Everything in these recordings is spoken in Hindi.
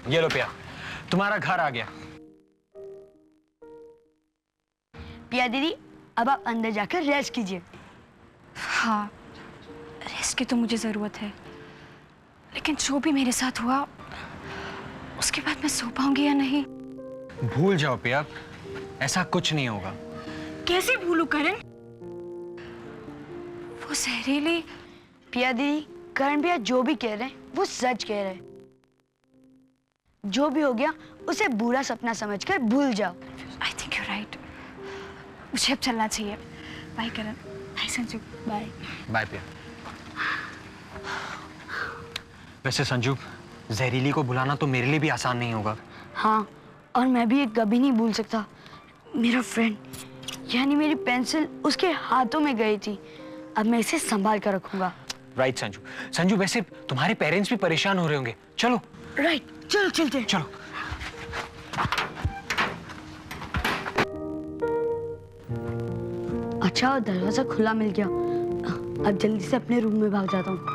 ये लो पिया, तुम्हारा घर आ गया। पिया दीदी, अब आप अंदर जाकर रेस्ट कीजिए। हाँ, रेस्ट की तो मुझे ज़रूरत है, लेकिन जो भी मेरे साथ हुआ उसके बाद मैं सो पाऊंगी या नहीं? भूल जाओ पिया, ऐसा कुछ नहीं होगा। कैसे भूलूं करण? वो जहरीली। पिया दीदी, करण भैया जो भी कह रहे हैं वो सच कह रहे हैं। जो भी हो गया उसे बुरा सपना समझकर भूल जाओ। I think you right. मुझे अब चलना चाहिए। बाय करण। बाय संजू। बाय। बाय पिया। वैसे संजू, जहरीली को बुलाना तो मेरे लिए भी आसान नहीं होगा। हाँ, और मैं भी ये कभी नहीं भूल सकता। मेरा फ्रेंड यानी मेरी पेंसिल उसके हाथों में गई थी। अब मैं इसे संभाल कर रखूंगा। राइट संजू। संजू, वैसे तुम्हारे पेरेंट्स भी परेशान हो रहे होंगे। चलो। राइट, चलो चलते हैं। चलो। अच्छा, दरवाजा खुला मिल गया। अब जल्दी से अपने रूम में भाग जाता हूँ।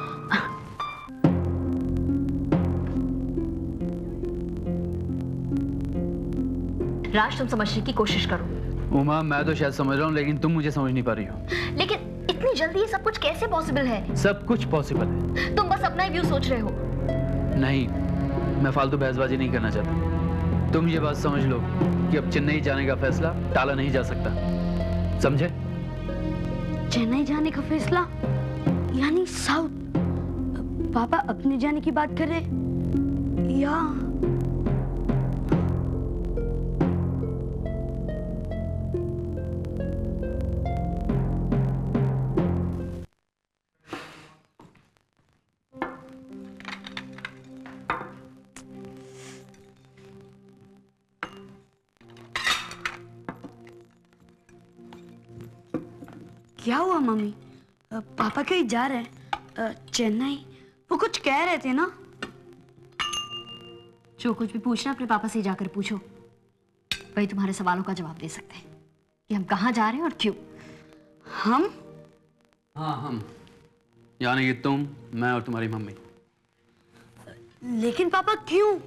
राज, तुम समझने की कोशिश करो। उमा, मैं तो शायद समझ रहा हूँ, लेकिन तुम मुझे समझ नहीं पा रही हो। लेकिन इतनी जल्दी ये सब कुछ कैसे पॉसिबल है? सब कुछ पॉसिबल है। तुम बस अपना ही व्यू सोच रहे हो। नहीं, मैं फालतू बहसबाजी नहीं करना चाहता। तुम ये बात समझ लो कि अब चेन्नई जाने का फैसला टाला नहीं जा सकता, समझे? चेन्नई जाने का फैसला यानी साउथ? पापा अपने जाने की बात कर रहे या? क्या हुआ मम्मी? पापा कहीं जा रहे हैं? चेन्नई? वो कुछ कह रहे थे ना? जो कुछ भी पूछना अपने पापा से जाकर पूछो, वही तुम्हारे सवालों का जवाब दे सकते हैं कि हम कहाँ जा रहे हैं और क्यों। हम? हाँ, हम यानी कि तुम, मैं और तुम्हारी मम्मी। लेकिन पापा क्यों?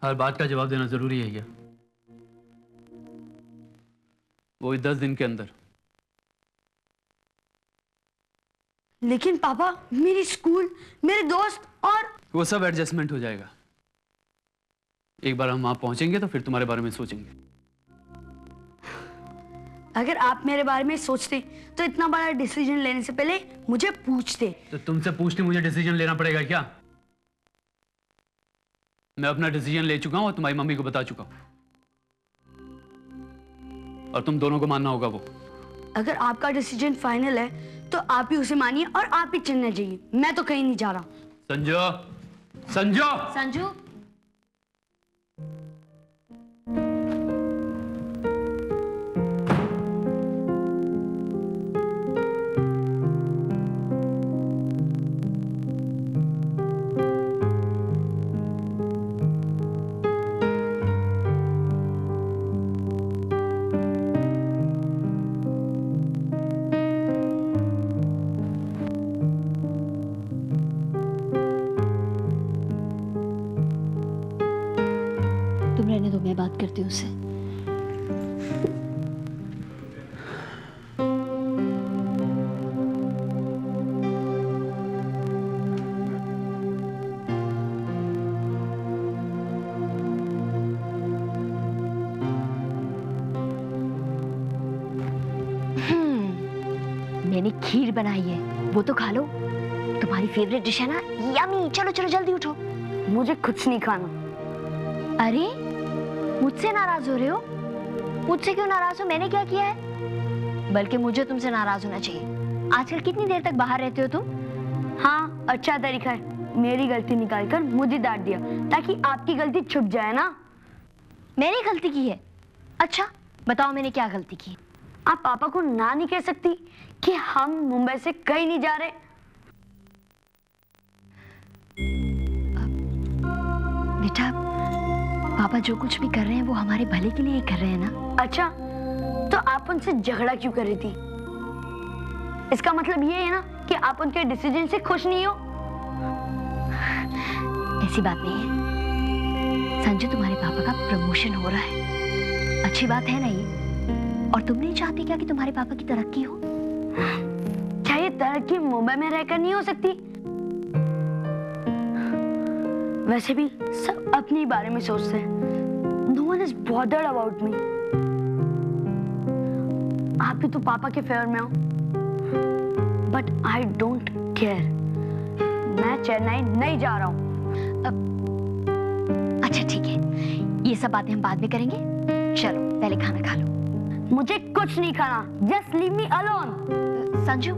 हर बात का जवाब देना जरूरी है क्या? वो 10 दिन के अंदर। लेकिन पापा, मेरी स्कूल, मेरे दोस्त और वो सब एडजस्टमेंट हो जाएगा। एक बार हम वहां पहुंचेंगे तो फिर तुम्हारे बारे में सोचेंगे। अगर आप मेरे बारे में सोचते तो इतना बड़ा डिसीजन लेने से पहले मुझे पूछते। तो तुमसे पूछते मुझे डिसीजन लेना पड़ेगा क्या? मैं अपना डिसीजन ले चुका हूं और तुम्हारी मम्मी को बता चुका हूं, और तुम दोनों को मानना होगा वो। अगर आपका डिसीजन फाइनल है तो आप ही उसे मानिए और आप ही चेन्नई जाइए। मैं तो कहीं नहीं जा रहा। संजू, संजू, संजू, तुम रहने दो, मैं बात करती हूँ उससे। मैंने खीर बनाई है, वो तो खा लो। तुम्हारी फेवरेट डिश है ना, यम्मी। चलो चलो जल्दी उठो। मुझे कुछ नहीं खाना। अरे, मुझसे नाराज हो रहे हो? मुझसे क्यों नाराज हो? मैंने क्या किया है? बल्कि मुझे तुमसे नाराज होना चाहिए। आजकल कितनी देर तक बाहर रहते हो तुम? हाँ, अच्छा तरीका है मेरी गलती निकालकर मुझे डांट दिया, ताकि आपकी गलती छुप जाए ना। मैंने गलती की है? अच्छा बताओ, मैंने क्या गलती की? आप पापा को ना नहीं कह सकती कि हम मुंबई से कहीं नहीं जा रहे? बेटा, पापा जो कुछ भी कर रहे हैं वो हमारे भले के लिए ही कर रहे हैं ना। अच्छा, तो आप उनसे झगड़ा क्यों कर रही थी? इसका मतलब ये है ना कि आप उनके डिसीजन से खुश नहीं हो? ऐसी बात नहीं है। संजू, तुम्हारे पापा का प्रमोशन हो रहा है, अच्छी बात है ना ये? और तुम नहीं चाहती क्या कि तुम्हारे पापा की तरक्की हो? क्या ये तरक्की मुंबई में रहकर नहीं हो सकती? वैसे भी सब अपने बारे में सोचते हैं। No one is bothered about me. आप भी तो पापा के फेवर में हो, बट आई डोंट केयर। मैं चेन्नई नहीं जा रहा हूँ। अच्छा ठीक है, ये सब बातें हम बाद में करेंगे। चलो पहले खाना खा लो। मुझे कुछ नहीं खाना। Just leave me alone. Sanju,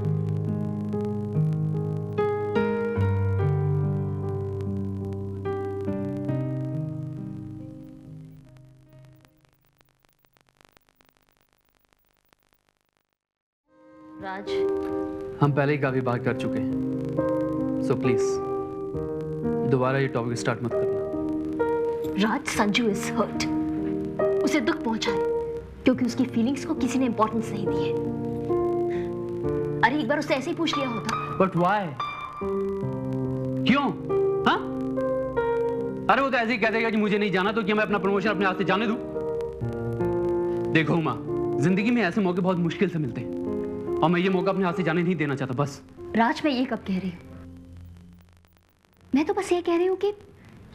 Raj, हम पहले ही काफी बात कर चुके हैं, सो प्लीज दोबारा ये टॉपिक स्टार्ट मत करना। राज, संजू इज हर्ट। उसे दुख पहुंचा है क्योंकि उसकी फीलिंग्स को किसी ने इंपॉर्टेंस नहीं दी है। अरे एक बार उससे ऐसे ही पूछ लिया होता। But why? क्यों? हाँ? अरे वो तो ऐसे ही कह देगा कि मुझे नहीं जाना, तो क्या मैं अपना प्रमोशन अपने हाथ से जाने दूं? देखो उमा, जिंदगी में ऐसे मौके बहुत मुश्किल से मिलते हैं और मैं ये मौका अपने हाथ से जाने नहीं देना चाहता। बस राज, मैं ये कब कह रही हूँ? मैं तो बस ये कह रही हूँ कि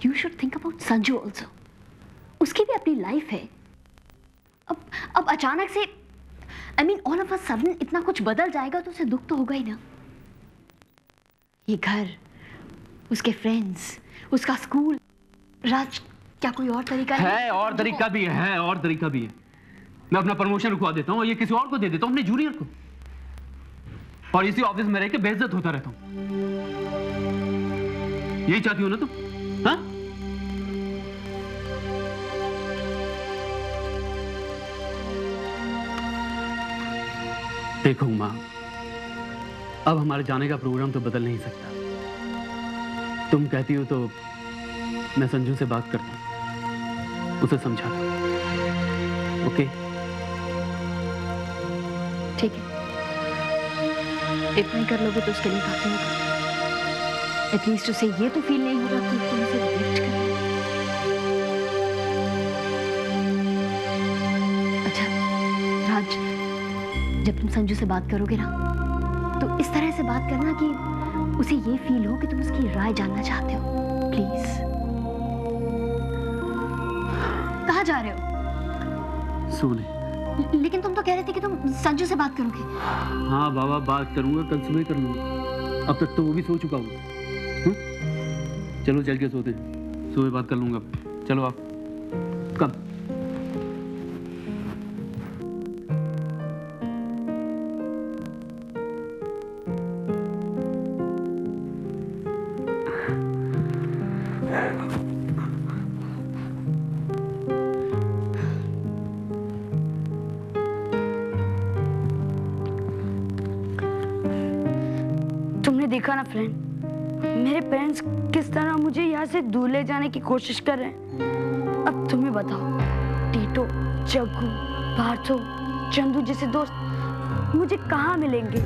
you should think about Sanju also. उसकी भी अपनी लाइफ है। अब अचानक से I mean all of a sudden इतना कुछ बदल जाएगा तो उसे दुख तो होगा ही ना। ये घर, उसके फ्रेंड्स, उसका स्कूल। राज, क्या कोई और तरीका है? और तरीका भी है, और तरीका भी है। मैं अपना प्रमोशन रुकवा देता हूँ और ये किसी और को दे देता हूँ, अपने जूनियर को, और इसी ऑफिस में रह के बेइज्जत होता रहता हूँ। यही चाहती हो ना तुम? हाँ? देखो उमा, अब हमारे जाने का प्रोग्राम तो बदल नहीं सकता। तुम कहती हो तो मैं संजू से बात करता हूं, उसे समझाता हूं। ओके? ठीक है, इतना ही कर लोगे तो उसके लिए काफी होगा। एटलीस्ट उसे ये तो फील नहीं होगा कि तुम उसे रिजेक्ट कर रहे हो। अच्छा राज, जब तुम संजू से बात करोगे ना, तो इस तरह से बात करना कि उसे ये फील हो कि तुम उसकी राय जानना चाहते हो। प्लीज। कहाँ जा रहे हो? सोने। लेकिन तुम तो कह रहे थे कि तुम संजू से बात करोगे। हाँ बाबा, बात करूंगा, कल सुबह कर लूंगा। अब तक तो वो भी सो चुका हूँ। चलो चल के सोते हैं, सुबह बात कर लूंगा। चलो आप कब? तुमने देखा ना फ्रेंड, मेरे पेरेंट्स किस तरह मुझे यहाँ से दूर ले जाने की कोशिश कर रहे हैं। अब तुम्हें बताओ, टीटो, जग्गू, पार्थो, चंदू जैसे दोस्त मुझे कहाँ मिलेंगे?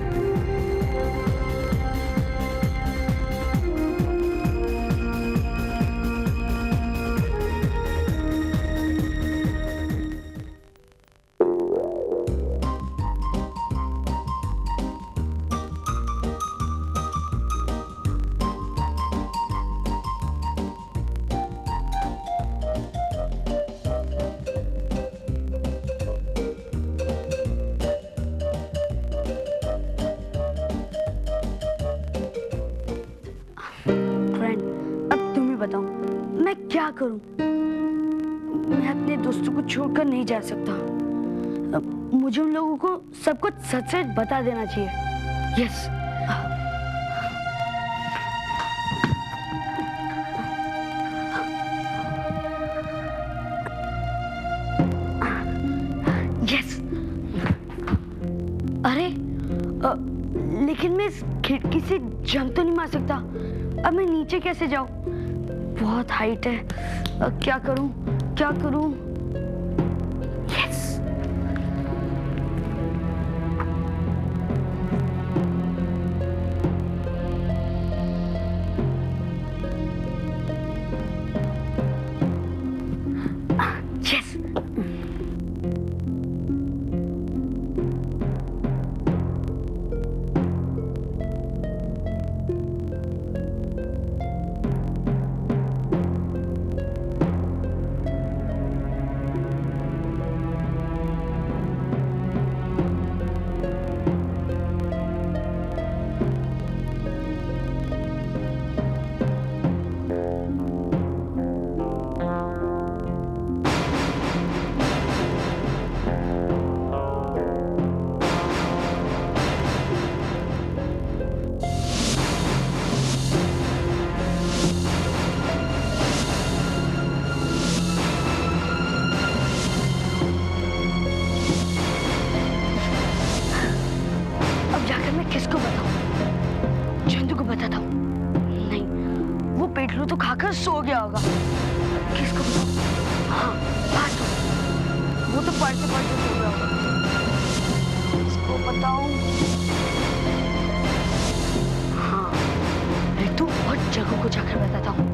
बताऊं मैं क्या करूं? मैं अपने दोस्तों को छोड़कर नहीं जा सकता। अब मुझे उन लोगों को सब कुछ सच सच बता देना चाहिए। यस। यस। अरे लेकिन मैं इस खिड़की से जंप तो नहीं मार सकता। अब मैं नीचे कैसे जाऊं? बहुत हाइट है। क्या करूं? क्या करूं? यस। ना सो गया होगा। किसको बताऊं? हाँ, पार्थो। वो तो पढ़ते पढ़ते सो गया होगा। किसको बताऊं? हाँ, रितु और जगू को जाकर बताता हूँ।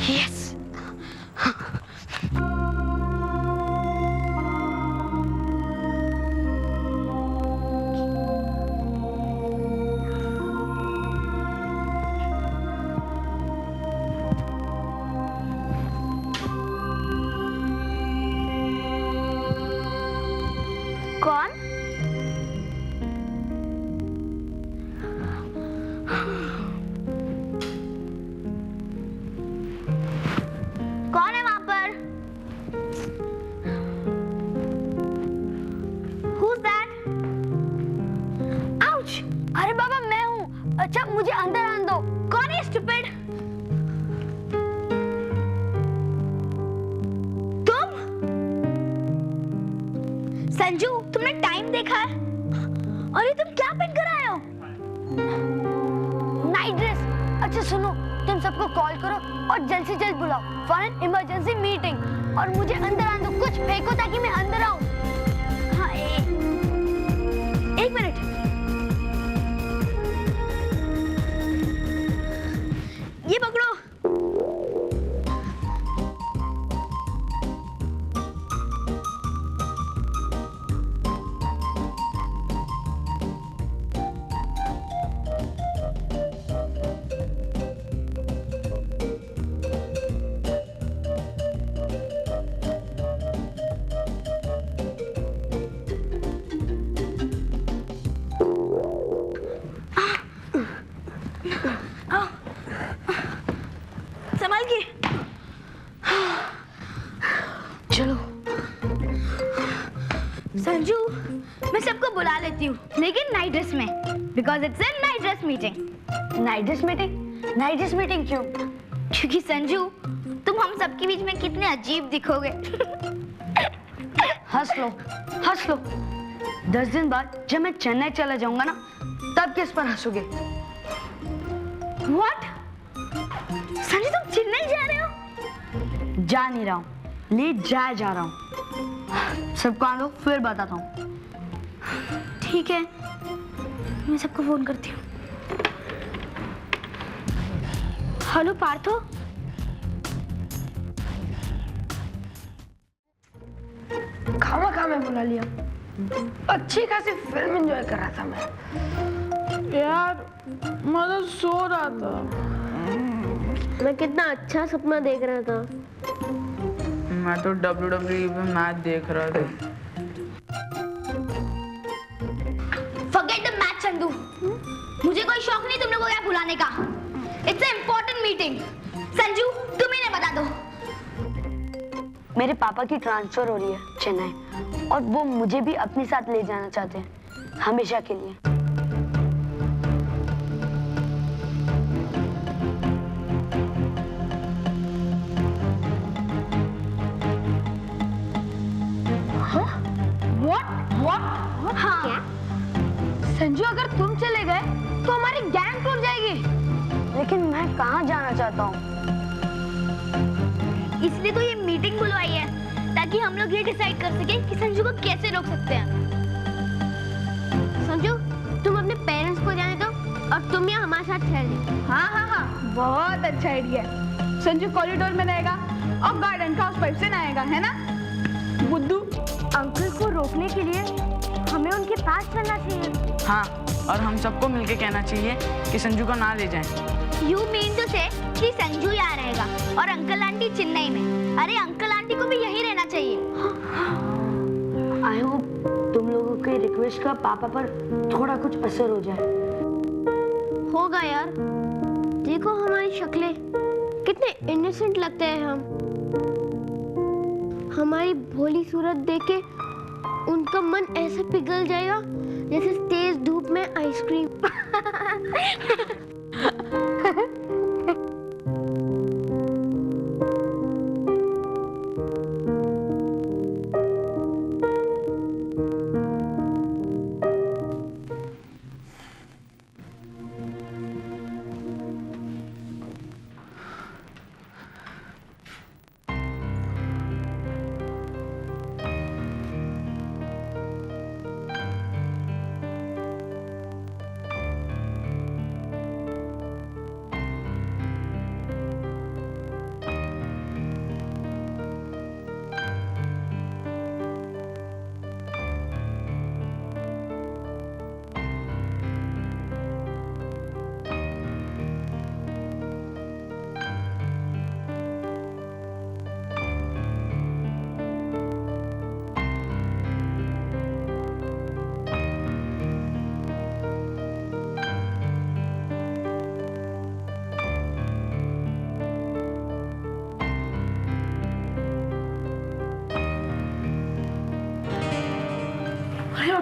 यस। कौन? कौन है वहां पर? Who's that? Ouch! अरे बाबा मैं हूँ। अच्छा मुझे अंदर आने दो। कौन है स्टूपिड? तुम? संजू तुमने टाइम देखा है? अरे तुम क्या पहन कर आए हो? Night dress. अच्छा सुनो, तुम सबको कॉल करो और जल्द से जल्द बुलाओ फॉर एन इमरजेंसी मीटिंग। और मुझे अंदर आने दो, कुछ फेंको ताकि मैं अंदर आऊं। हाँ, एक मिनट। ये पकड़ो। संभाल के। चलो संजू, मैं सबको बुला लेती हूँ लेकिन नाइट ड्रेस में, because it's a night dress meeting. Night dress meeting? Night dress meeting क्यों? क्योंकि संजू तुम हम सबके बीच में कितने अजीब दिखोगे। हंस लो, हंस लो। 10 दिन बाद जब मैं चेन्नई चला जाऊंगा ना, तब किस पर हंसोगे? What? संजू तुम चेन्नई जा रहे हो? जा नहीं रहा हूँ, ले जा रहा हूँ। सबको आने दो, फिर बताता हूँ। ठीक है, मैं सबको फोन करती हूँ। हेलो पार्थो। खामा खा मैं बुला लिया। अच्छी खासी फिल्म एंजॉय कर रहा था मैं। यार मैं तो सो रहा था। मैं कितना अच्छा सपना देख रहा था। मैं तो WWE पे मैच देख रहा था। Forget the match Sandhu. मुझे कोई शौक नहीं तुम लोगों को यहाँ बुलाने का। It's an important meeting। Sanju तुम ही ने बता दो। मेरे पापा की ट्रांसफर हो रही है चेन्नई, और वो मुझे भी अपने साथ ले जाना चाहते हैं हमेशा के लिए। What? हाँ। क्या? संजू अगर तुम चले गए तो हमारी गैंग टूट जाएगी। लेकिन मैं कहाँ जाना चाहता हूँ। इसलिए तो ये मीटिंग बुलवाई है, ताकि हम लोग ये डिसाइड कर सके कि संजू को कैसे रोक सकते हैं। संजू तुम अपने पेरेंट्स को जाने दो और तुम यहाँ हमारे साथ ठहर जाओ। हाँ, बहुत अच्छा आइडिया है। संजू कॉरिडोर में रहेगा और गार्डन का उस पाइप से नहाएगा, है ना बुद्धू? अंकल को रोकने के लिए हमें उनके पास चलना चाहिए। हाँ, और हम सबको मिलके कहना चाहिए कि संजू को ना ले जाएं। You mean to say कि संजू यहाँ रहेगा और अंकल आंटी चेन्नई में। अरे अंकल आंटी को भी यहीं रहना चाहिए। I hope तुम लोगों के रिक्वेस्ट का पापा पर थोड़ा कुछ असर हो जाए। होगा यार, देखो हमारी शक्लें कितने इनोसेंट लगते हैं हम। हमारी भोली सूरत देख के उनका मन ऐसे पिघल जाएगा जैसे तेज धूप में आइसक्रीम।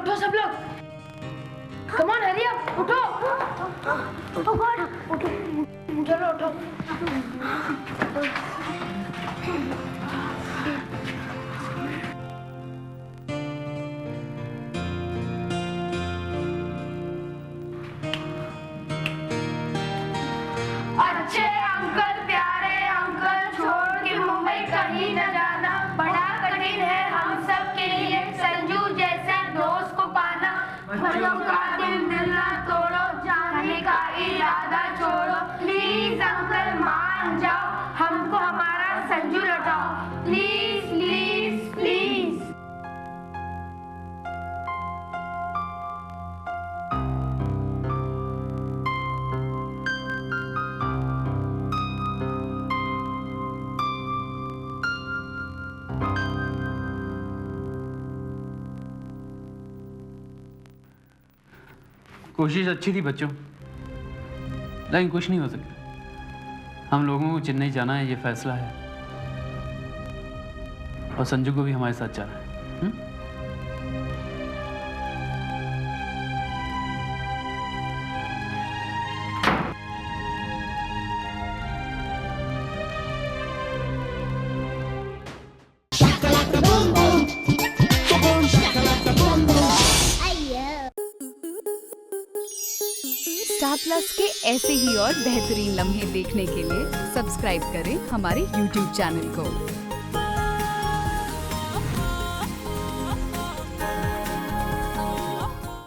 उठो सब लोग। कम ऑन हरी अप, उठो। ओ गॉड, उठो, चलो उठो। अच्छे अंकल, प्यारे अंकल, छोड़ के मुंबई कहीं न जाना। बड़ा कठिन है हम सब के लिए संजू जैसे दोस्त को पाना। बच्चों का दिल ना तोड़ो, जाने का इरादा छोड़ो। प्लीज अंकल मान जाओ, हमको हमारा संजू लौटाओ। Please please please. कोशिश अच्छी थी बच्चों, लेकिन कुछ नहीं हो सकता। हम लोगों को चेन्नई जाना है, ये फैसला है, और संजू को भी हमारे साथ जाना है। स्टार प्लस के ऐसे ही और बेहतरीन लम्हे देखने के लिए सब्सक्राइब करें हमारे YouTube चैनल को।